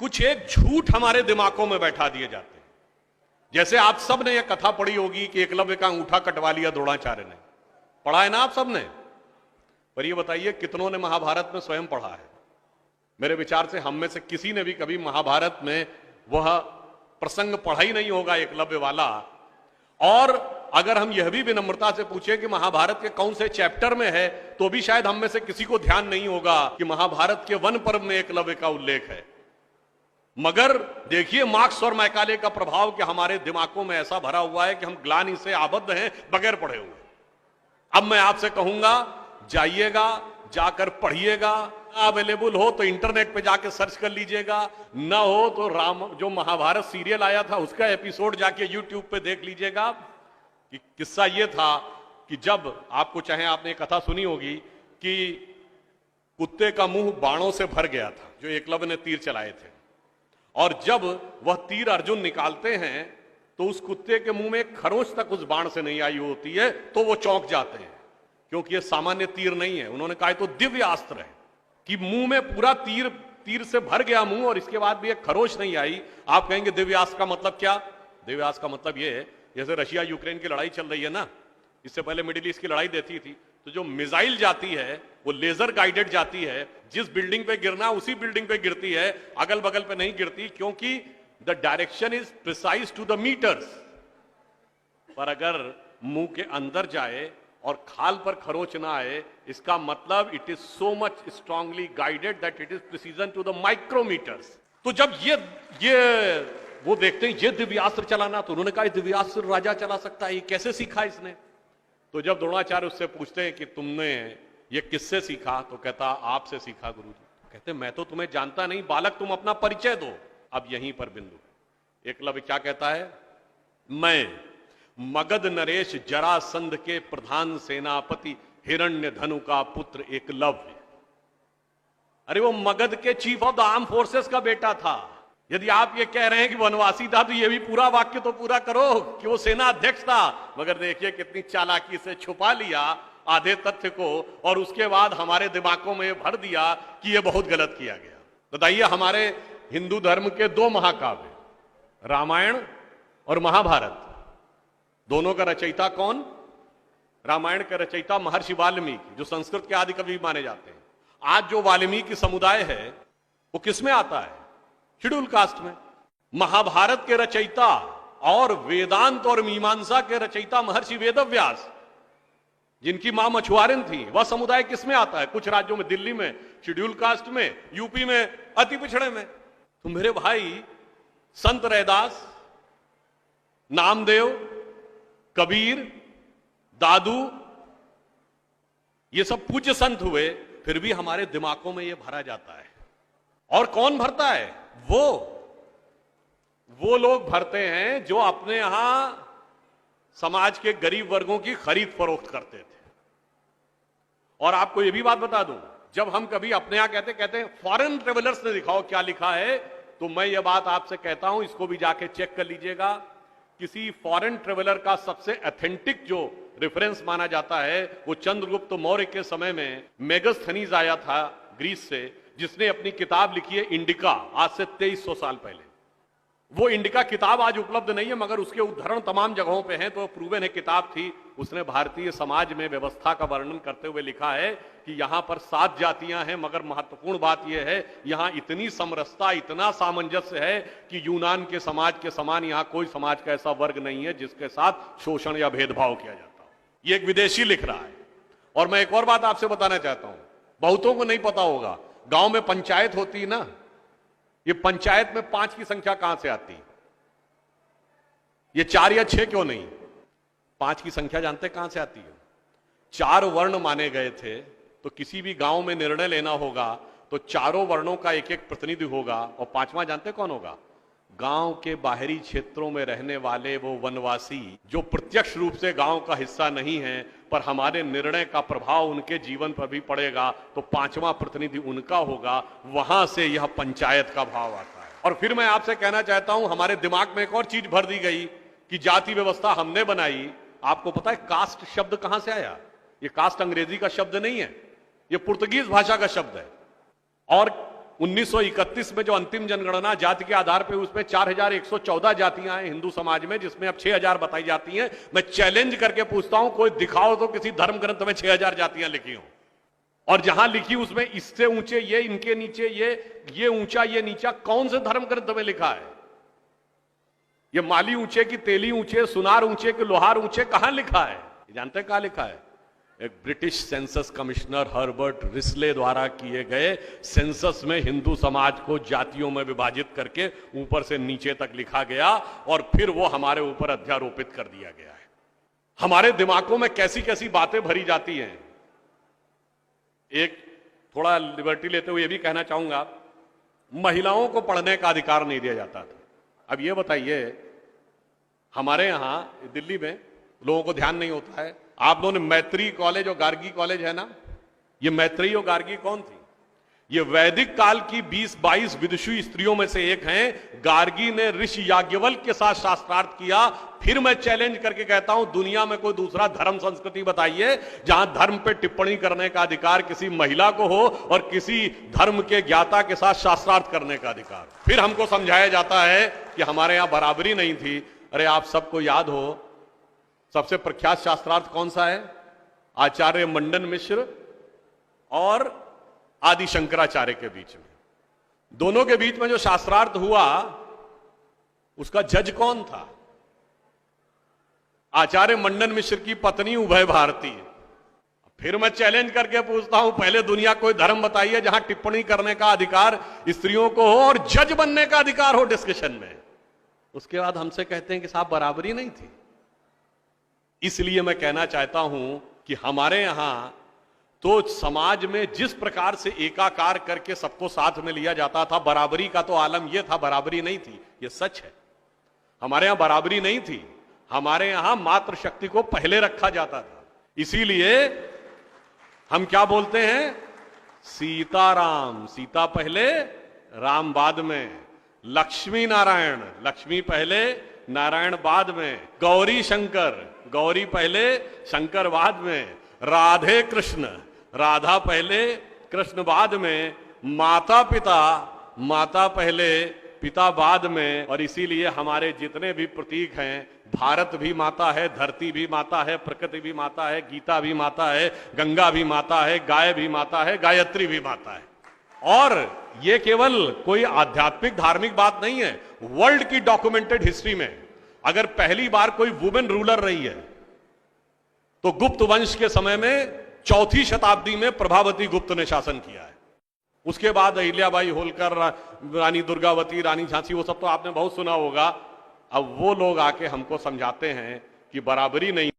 कुछ एक झूठ हमारे दिमागों में बैठा दिए जाते हैं। जैसे आप सब ने यह कथा पढ़ी होगी कि एकलव्य का अंगूठा कटवा लिया द्रोणाचार्य ने, पढ़ा है ना आप सब ने। पर ये बताइए कितनों ने महाभारत में स्वयं पढ़ा है? मेरे विचार से हम में से किसी ने भी कभी महाभारत में वह प्रसंग पढ़ा ही नहीं होगा एकलव्य वाला। और अगर हम यह भी विनम्रता से पूछे कि महाभारत के कौन से चैप्टर में है, तो भी शायद हम में से किसी को ध्यान नहीं होगा कि महाभारत के वन पर्व में एकलव्य का उल्लेख है। मगर देखिए मार्क्स और मैकाले का प्रभाव कि हमारे दिमागों में ऐसा भरा हुआ है कि हम ग्लानि से आबद्ध हैं बगैर पढ़े हुए। अब मैं आपसे कहूंगा, जाइएगा, जाकर पढ़िएगा। अवेलेबल हो तो इंटरनेट पे जाके सर्च कर लीजिएगा, ना हो तो राम जो महाभारत सीरियल आया था उसका एपिसोड जाके यूट्यूब पे देख लीजिएगा। कि किस्सा ये था कि जब आपको, चाहे आपने कथा सुनी होगी कि कुत्ते का मुंह बाणों से भर गया था जो एकलव्य ने तीर चलाए थे, और जब वह तीर अर्जुन निकालते हैं तो उस कुत्ते के मुंह में एक खरोंच तक उस बाण से नहीं आई होती है, तो वो चौंक जाते हैं क्योंकि ये सामान्य तीर नहीं है। उन्होंने कहा तो दिव्य अस्त्र है कि मुंह में पूरा तीर से भर गया मुंह और इसके बाद भी एक खरोंच नहीं आई। आप कहेंगे दिव्यास्त्र का मतलब क्या? दिव्यास्त्र का मतलब ये है, जैसे रशिया यूक्रेन की लड़ाई चल रही है ना, इससे पहले मिडिल ईस्ट की लड़ाई देती थी, तो जो मिसाइल जाती है वो लेजर गाइडेड जाती है, जिस बिल्डिंग पे गिरना उसी बिल्डिंग पे गिरती है, अगल बगल पे नहीं गिरती, क्योंकि the direction is precise to the metres. पर अगर मुंह के अंदर जाए और खाल पर खरोच ना आए, इसका मतलब it is so much strongly guided that it is precision to the micrometres. तो जब ये वो देखते हैं ये दिव्यास्त्र चलाना, तो उन्होंने कहा दिव्यास्त्र राजा चला सकता है, ये कैसे सीखा इसने? तो जब द्रोणाचार्य उससे पूछते हैं कि तुमने ये किससे सीखा, तो कहता आपसे सीखा गुरुजी। कहते मैं तो तुम्हें जानता नहीं बालक, तुम अपना परिचय दो। अब यहीं पर बिंदु है। एकलव्य क्या कहता है? मैं मगध नरेश जरासंध के प्रधान सेनापति हिरण्यधनु का पुत्र एकलव्य। अरे वो मगध के chief of the arm forces का बेटा था। यदि आप ये कह रहे हैं कि वनवासी था, तो ये भी पूरा वाक्य तो पूरा करो कि वो सेना अध्यक्ष था। मगर देखिए कितनी चालाकी से छुपा लिया आधे तथ्य को, और उसके बाद हमारे दिमागों में भर दिया कि ये बहुत गलत किया गया। बताइए, हमारे हिंदू धर्म के दो महाकाव्य, रामायण और महाभारत, दोनों का रचयिता कौन? रामायण का रचयिता महर्षि वाल्मीकि, जो संस्कृत के आदि कवि माने जाते हैं। आज जो वाल्मीकि समुदाय है वो किसमें आता है? शेड्यूल कास्ट में। महाभारत के रचयिता और वेदांत और मीमांसा के रचयिता महर्षि वेदव्यास, जिनकी मां मछुआरिन थी, वह समुदाय किसमें आता है? कुछ राज्यों में, दिल्ली में शेड्यूल कास्ट में, यूपी में अति पिछड़े में। तो मेरे भाई, संत रैदास, नामदेव, कबीर, दादू, ये सब पूज्य संत हुए, फिर भी हमारे दिमागों में ये भरा जाता है। और कौन भरता है? वो लोग भरते हैं जो अपने यहां समाज के गरीब वर्गों की खरीद फरोख्त करते थे। और आपको यह भी बात बता दूं, जब हम कभी अपने यहां कहते हैं फॉरेन ट्रेवलर्स ने दिखाओ क्या लिखा है, तो मैं यह बात आपसे कहता हूं, इसको भी जाके चेक कर लीजिएगा। किसी फॉरेन ट्रेवलर का सबसे ऑथेंटिक जो रेफरेंस माना जाता है, वो चंद्रगुप्त मौर्य के समय में मेगास्थनीज आया था ग्रीस से, जिसने अपनी किताब लिखी है इंडिका, आज से 2300 साल पहले। वो इंडिका किताब आज उपलब्ध नहीं है, मगर उसके उदाहरण तमाम जगहों पे हैं, तो प्रूवन है किताब थी। उसने भारतीय समाज में व्यवस्था का वर्णन करते हुए लिखा है कि यहां पर 7 जातियां हैं, मगर महत्वपूर्ण बात यह है यहां इतनी समरसता, इतना सामंजस्य है कि यूनान के समाज के समान यहां कोई समाज का ऐसा वर्ग नहीं है जिसके साथ शोषण या भेदभाव किया जाता हो। ये एक विदेशी लिख रहा है। और मैं एक और बात आपसे बताना चाहता हूं, बहुतों को नहीं पता होगा, गांव में पंचायत होती है ना, ये पंचायत में 5 की संख्या कहां से आती है? ये 4 या 6 क्यों नहीं? 5 की संख्या जानते कहां से आती है? 4 वर्ण माने गए थे, तो किसी भी गांव में निर्णय लेना होगा तो चारों वर्णों का एक एक प्रतिनिधि होगा, और 5वां जानते कौन होगा? गांव के बाहरी क्षेत्रों में रहने वाले वो वनवासी जो प्रत्यक्ष रूप से गांव का हिस्सा नहीं है, पर हमारे निर्णय का प्रभाव उनके जीवन पर भी पड़ेगा, तो 5वां प्रतिनिधि उनका होगा। वहां से यह पंचायत का भाव आता है। और फिर मैं आपसे कहना चाहता हूं, हमारे दिमाग में एक और चीज भर दी गई कि जाति व्यवस्था हमने बनाई। आपको पता है कास्ट शब्द कहां से आया? ये कास्ट अंग्रेजी का शब्द नहीं है, ये पुर्तगीज भाषा का शब्द है। और 1931 में जो अंतिम जनगणना जाति के आधार पर उसमें 4114 जातियां हैं हिंदू समाज में, जिसमें अब 6000 बताई जाती हैं। मैं चैलेंज करके पूछता हूं, कोई दिखाओ तो किसी धर्म ग्रंथ में 6000 जातियां लिखी हो, और जहां लिखी उसमें इससे ऊंचे ये, इनके नीचे ये ऊंचा ये नीचा, कौन से धर्म ग्रंथ में लिखा है? ये माली ऊंचे की तेली ऊंचे, सुनार ऊंचे कि लोहार ऊंचे, कहां लिखा है? जानते हैं कहां लिखा है? एक British census commissioner Herbert Risley द्वारा किए गए सेंसस में हिंदू समाज को जातियों में विभाजित करके ऊपर से नीचे तक लिखा गया, और फिर वो हमारे ऊपर अध्यारोपित कर दिया गया है। हमारे दिमागों में कैसी कैसी बातें भरी जाती हैं। एक थोड़ा लिबर्टी लेते हुए यह भी कहना चाहूंगा, महिलाओं को पढ़ने का अधिकार नहीं दिया जाता था। अब ये बताइए, हमारे यहां दिल्ली में लोगों को ध्यान नहीं होता है, आप लोगों ने मैत्री कॉलेज और गार्गी कॉलेज है ना, ये मैत्री और गार्गी कौन थी? ये वैदिक काल की 20-22 विदुषी स्त्रियों में से एक हैं। गार्गी ने ऋषि याज्ञवल्क्य के साथ शास्त्रार्थ किया। फिर मैं चैलेंज करके कहता हूं, दुनिया में कोई दूसरा धर्म संस्कृति बताइए जहां धर्म पे टिप्पणी करने का अधिकार किसी महिला को हो और किसी धर्म के ज्ञाता के साथ शास्त्रार्थ करने का अधिकार। फिर हमको समझाया जाता है कि हमारे यहां बराबरी नहीं थी। अरे आप सबको याद हो, सबसे प्रख्यात शास्त्रार्थ कौन सा है? आचार्य मंडन मिश्र और आदि शंकराचार्य के बीच में। दोनों के बीच में जो शास्त्रार्थ हुआ, उसका जज कौन था? आचार्य मंडन मिश्र की पत्नी उभय भारती। फिर मैं चैलेंज करके पूछता हूं, पहले दुनिया कोई धर्म बताइए जहां टिप्पणी करने का अधिकार स्त्रियों को हो और जज बनने का अधिकार हो डिस्कशन में। उसके बाद हमसे कहते हैं कि साहब बराबरी नहीं थी। इसलिए मैं कहना चाहता हूं कि हमारे यहां तो समाज में जिस प्रकार से एकाकार करके सबको साथ में लिया जाता था, बराबरी का तो आलम यह था, बराबरी नहीं थी। यह सच है, हमारे यहां बराबरी नहीं थी। हमारे यहां मातृशक्ति को पहले रखा जाता था। इसीलिए हम क्या बोलते हैं? सीताराम, सीता पहले राम बाद में। लक्ष्मी नारायण, लक्ष्मी पहले नारायण बाद में। गौरी शंकर, गौरी पहले शंकर बाद में। राधे कृष्ण, राधा पहले कृष्ण बाद में। माता पिता, माता पहले पिता बाद में। और इसीलिए हमारे जितने भी प्रतीक हैं, भारत भी माता है, धरती भी माता है, प्रकृति भी माता है, गीता भी माता है, गंगा भी माता है, गाय भी माता है, गायत्री भी माता है। और ये केवल कोई आध्यात्मिक धार्मिक बात नहीं है। वर्ल्ड की डॉक्यूमेंटेड हिस्ट्री में अगर पहली बार कोई वुमेन रूलर रही है तो गुप्त वंश के समय में 4वीं शताब्दी में प्रभावती गुप्त ने शासन किया है। उसके बाद अहिल्याबाई होलकर, रानी दुर्गावती, रानी झांसी, वो सब तो आपने बहुत सुना होगा। अब वो लोग आके हमको समझाते हैं कि बराबरी नहीं